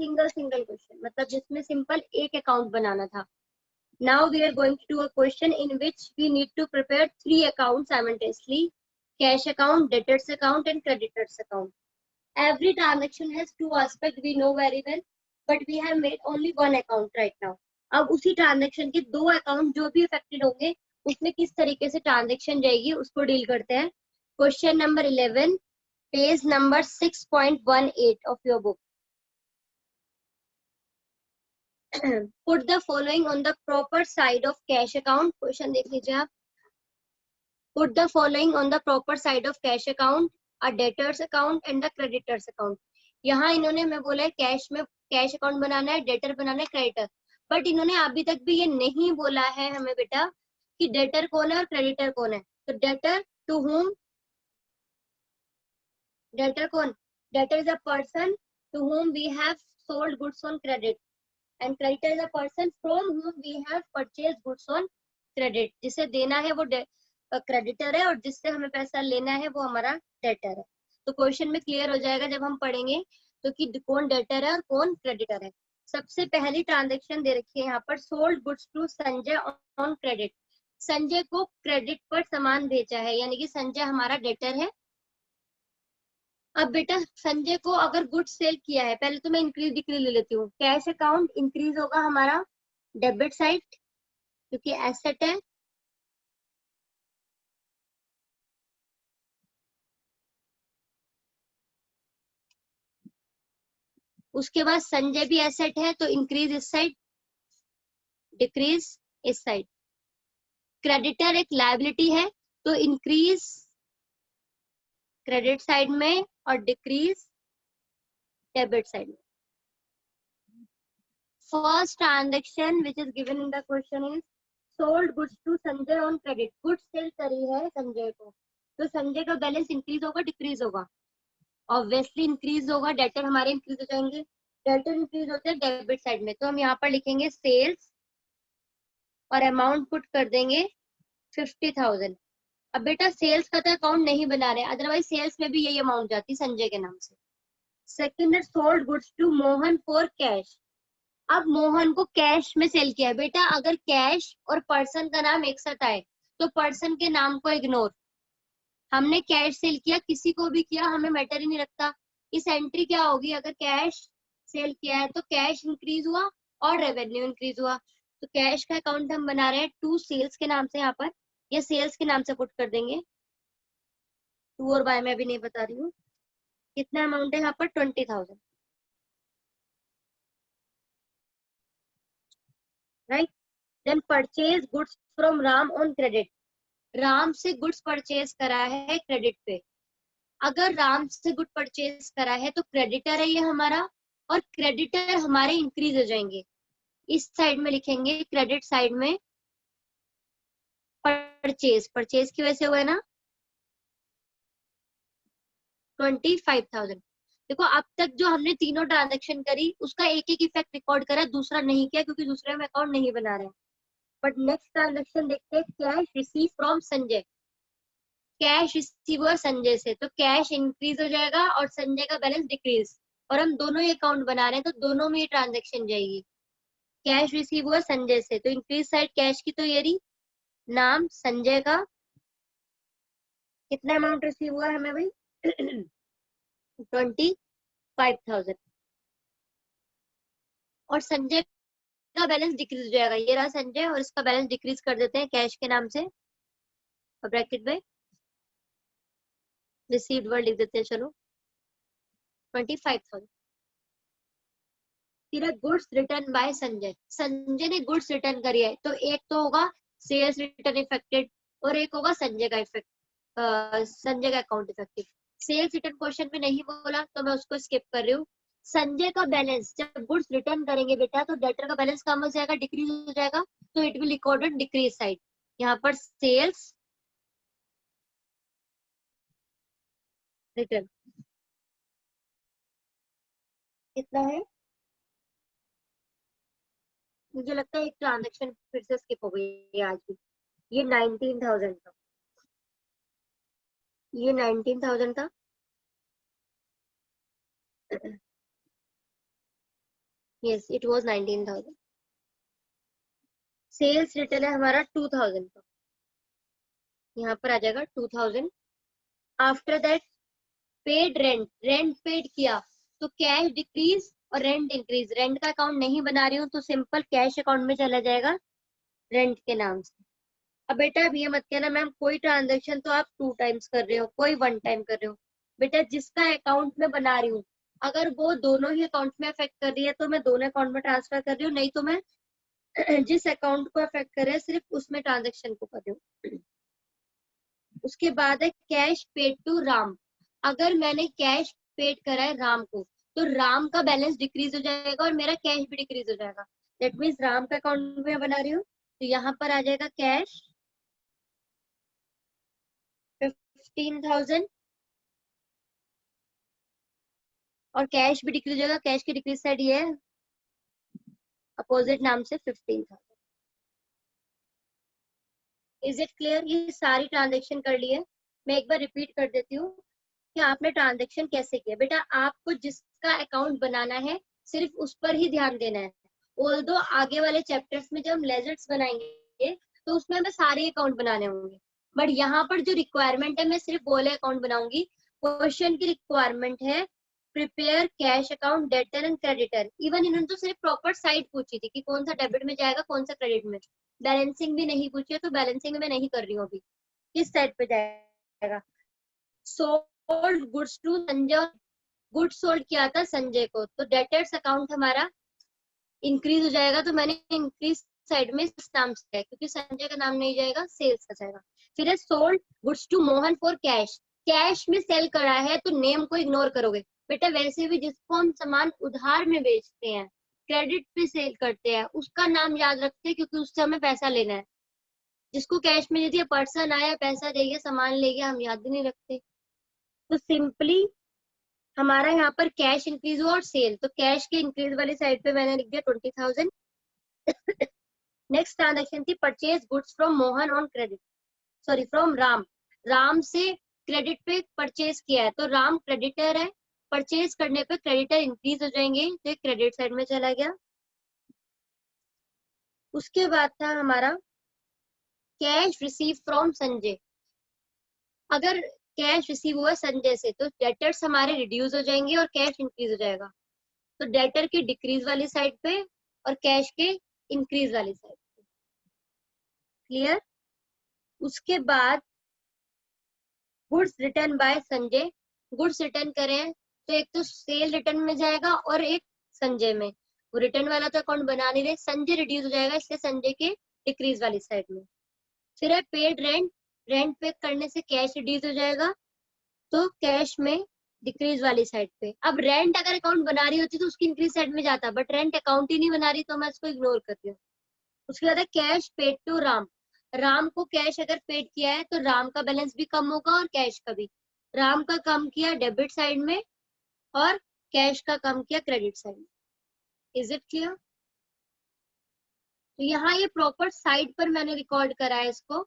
Single question, मतलब जिसमें simple एक अकाउंट बनाना था. Now we are going to do a question in which we need to prepare 3 accounts simultaneously: cash account, debtors account, and creditors account. Every transaction has 2 aspects, we know very well, but we have made only 1 account right now. अब उसी transaction के 2 account जो भी affected होंगे उसमें किस तरीके से ट्रांजेक्शन जाएगी उसको डील करते हैं. Question number 11, page number 6.18 of your book. Put the following on the proper side of cash account. Question देख लीजिए आप. Put the following on the proper side of cash account, a debtors account and the creditors account. यहाँ इन्होंने मैं बोला है cash में cash account बनाना है, डेटर बनाना है, क्रेडिटर, बट इन्होंने अभी तक भी ये नहीं बोला है हमें बेटा कि डेटर कौन है और क्रेडिटर कौन है. तो डेटर टू whom, डेटर कौन, debtor is a person to whom we have sold goods on credit, and creditor is a person from whom we have purchased goods on credit. जिसे देना है वो क्रेडिटर है और जिससे हमें पैसा लेना है वो हमारा डेटर है. तो क्वेश्चन में क्लियर हो जाएगा जब हम पढ़ेंगे तो कि कौन डेटर है और कौन क्रेडिटर है. सबसे पहली ट्रांजेक्शन दे रखी है यहाँ पर, sold goods to Sanjay on credit. Sanjay को क्रेडिट पर सामान बेचा है, यानी कि संजय हमारा डेटर है. अब बेटा संजय को अगर गुड्स सेल किया है, पहले तो मैं इंक्रीज डिक्रीज ले लेती हूँ. कैश अकाउंट इंक्रीज होगा हमारा डेबिट साइड क्योंकि एसेट है. उसके बाद संजय भी एसेट है तो इंक्रीज इस साइड, डिक्रीज इस साइड. क्रेडिटर एक लायबिलिटी है तो इंक्रीज क्रेडिट साइड में और डिक्रीज डेबिट साइड में. First transaction which is given in the question is sold goods to Sanjay on credit. Goods sale करी है संजय को, तो संजय का बैलेंस इंक्रीज होगा डिक्रीज होगा. ऑब्वियसली इंक्रीज होगा, डेटर हमारे इंक्रीज हो जाएंगे. डेटर इंक्रीज होते हैं डेबिट साइड में, तो हम यहाँ पर लिखेंगे सेल्स और अमाउंट पुट कर देंगे 50,000. अब बेटा सेल्स का तो अकाउंट नहीं बना रहे, अदरवाइज सेल्स में भी यही अमाउंट जाती संजय के नाम से. Second sold goods to Mohan for cash. अब मोहन को कैश में सेल किया है. बेटा अगर कैश और पर्सन का नाम एक साथ आए तो पर्सन के नाम को इग्नोर. हमने कैश सेल किया, किसी को भी किया, हमें मैटर ही नहीं रखता. इस एंट्री क्या होगी, अगर कैश सेल किया है तो कैश इंक्रीज हुआ और रेवेन्यू इंक्रीज हुआ. तो कैश का अकाउंट हम बना रहे हैं टू सेल्स के नाम से, यहाँ पर या सेल्स के नाम से पुट कर देंगे. टू और बाय में भी नहीं बता रही हूँ. कितना अमाउंट है यहाँ पर, 20,000. Right. Then purchase goods from Ram on credit. Ram से गुड्स परचेज करा है क्रेडिट पे. अगर राम से गुड परचेज करा है तो क्रेडिटर है ये हमारा, और क्रेडिटर हमारे इंक्रीज हो जाएंगे. इस साइड में लिखेंगे क्रेडिट साइड में परचेज. परचेज की वजह से हुआ है ना 25,000. देखो अब तक जो हमने तीनों ट्रांजेक्शन करी उसका एक एक इफेक्ट रिकॉर्ड करा, दूसरा नहीं किया क्योंकि दूसरे में अकाउंट नहीं बना रहे हैं. बट नेक्स्ट ट्रांजेक्शन देखते हैं, cash receive from Sanjay. Cash receive हुआ संजय से तो कैश इंक्रीज हो जाएगा और संजय का बैलेंस डिक्रीज, और हम दोनों ही अकाउंट बना रहे हैं तो दोनों में ही ट्रांजेक्शन जाएगी. कैश रिसीव हुआ संजय से तो इंक्रीज साइड कैश की, तो ये रही नाम संजय का. कितना अमाउंट रिसीव हुआ हमें भाई 25,000. और संजय का बैलेंस डिक्रीज हो जाएगा. ये रहा संजय और इसका बैलेंस डिक्रीज कर देते हैं कैश के नाम से, और ब्रैकेट में रिसीव्ड वर्ड लिख देते हैं. चलो 25,000. फिर goods return by Sanjay. Sanjay ने गुड्स रिटर्न करी है तो एक तो होगा सेल्स रिटर्न इफेक्टेड और एक होगा संजय का इफेक्ट, संजय का account effective. Sales return question में नहीं बोला तो मैं उसको स्किप कर रही हूँ. संजय का बैलेंस जब गुड्स रिटर्न करेंगे बेटा तो डेटर का बैलेंस कम हो जाएगा, डिक्रीज हो जाएगा, तो it will recorded decrease side. यहाँ पर सेल्स रिटर्न कितना है, मुझे लगता है एक ट्रांजेक्शन फिर से स्किप हो गई है आज भी. ये 19,000 था, ये 19,000 था. Yes it was 19,000। Sales return है हमारा 2,000 का, यहाँ पर आ जाएगा 2,000। After that paid rent, rent paid किया तो कैश डिक्रीज और रेंट इंक्रीज। रेंट का अकाउंट नहीं बना रही हूँ तो सिंपल कैश अकाउंट में चला जाएगा रेंट के नाम से। अब बेटा अब ये मत कहना मैम कोई ट्रांजेक्शन तो आप 2 टाइम्स कर रहे हो, कोई 1 टाइम कर रहे हो। बेटा जिसका अकाउंट में बना रही हूँ अगर वो दोनों ही अकाउंट में अफेक्ट कर रही है तो मैं दोनों अकाउंट में ट्रांसफर कर रही हूँ, नहीं तो मैं जिस अकाउंट को अफेक्ट कर रहे हैं सिर्फ उसमें ट्रांजेक्शन को कर रही हूँ। उसके बाद है कैश पेड टू राम। अगर मैंने कैश पेड करा है राम को तो राम का बैलेंस डिक्रीज हो जाएगा और मेरा कैश भी डिक्रीज हो जाएगा। दैट मीन्स राम का अकाउंट में बना रही हूँ तो यहाँ पर आ जाएगा कैश 15,000 और कैश भी डिक्रीज हो जाएगा। कैश की डिक्रीज साइड ये है अपोजिट नाम से 15,000। Is it clear? ये सारी ट्रांजेक्शन कर ली है। मैं एक बार रिपीट कर देती हूँ कि आपने ट्रांजेक्शन कैसे किया। बेटा आपको जिसका अकाउंट बनाना है सिर्फ उस पर ही ध्यान देना है। ऑल्दो आगे वाले चैप्टर्स में जब हम लेजर्स बनाएंगे तो उसमें हमें सारे अकाउंट बनाने होंगे, बट यहाँ पर जो रिक्वायरमेंट है मैं सिर्फ वो वाले अकाउंट बनाऊंगी। क्वेश्चन की रिक्वायरमेंट है prepare cash account debtor and creditor. Even इन्होंने तो सिर्फ प्रॉपर साइड पूछी थी कि कौन सा डेबिट में जाएगा कौन सा क्रेडिट में। बैलेंसिंग भी नहीं पूछी है तो बैलेंसिंग में नहीं कर रही हूँ अभी। किस साइड पे जाएगा? Sold goods to Sanjay, goods sold किया था संजय को तो डेटर्स अकाउंट हमारा इंक्रीज हो जाएगा। तो मैंने इंक्रीज साइड में इस नाम से है क्योंकि संजय का नाम नहीं जाएगा सेल्स का जाएगा। फिर है sold goods to Mohan for cash. Cash में सेल करा है तो नेम को इग्नोर करोगे। बेटा वैसे भी जिसको हम सामान उधार में बेचते हैं क्रेडिट पे सेल करते हैं उसका नाम याद रखते हैं क्योंकि उससे हमें पैसा लेना है। जिसको कैश में यदि पर्सन आया पैसा दे गया सामान ले गया हम याद भी नहीं रखते। तो सिंपली हमारा यहाँ पर कैश इंक्रीज हुआ और सेल, तो कैश के इंक्रीज वाली साइड पे मैंने लिख दिया 20,000। नेक्स्ट ट्रांजेक्शन थी purchase goods from Mohan on credit, sorry from Ram. Ram से क्रेडिट पे परचेज किया है तो राम क्रेडिटर है, परचेज करने पे क्रेडिटर इंक्रीज हो जाएंगे तो क्रेडिट साइड में चला गया। उसके बाद था हमारा कैश रिसीव फ्रॉम संजय। अगर कैश रिसीव हुआ संजय से तो डेटर्स हमारे रिड्यूस हो जाएंगे और कैश इंक्रीज हो जाएगा। तो डेटर के डिक्रीज वाली साइड पे और कैश के इंक्रीज वाली साइड पे। क्लियर? उसके बाद goods return by Sanjay. Goods return करें तो एक तो सेल रिटर्न में जाएगा और एक संजय में। वो रिटर्न वाला तो अकाउंट बना नहीं रहे, संजय रिड्यूस हो जाएगा इसलिए संजय के डिक्रीज वाली साइड में। फिर है पेड रेंट, रेंट पे करने से कैश रिड्यूस हो जाएगा तो कैश में डिक्रीज वाली साइड पे। अब रेंट अगर अकाउंट बना रही होती तो उसकी इंक्रीज साइड में जाता, बट रेंट अकाउंट ही नहीं बना रही तो मैं इसको इग्नोर कर रही हूँ। उसके बाद है cash paid to Ram. Ram को कैश अगर पेड किया है तो राम का बैलेंस भी कम होगा और कैश का भी। राम का कम किया डेबिट साइड में और कैश का कम किया क्रेडिट साइड में। Is it clear? तो यहाँ ये प्रॉपर साइड पर मैंने रिकॉर्ड करा है इसको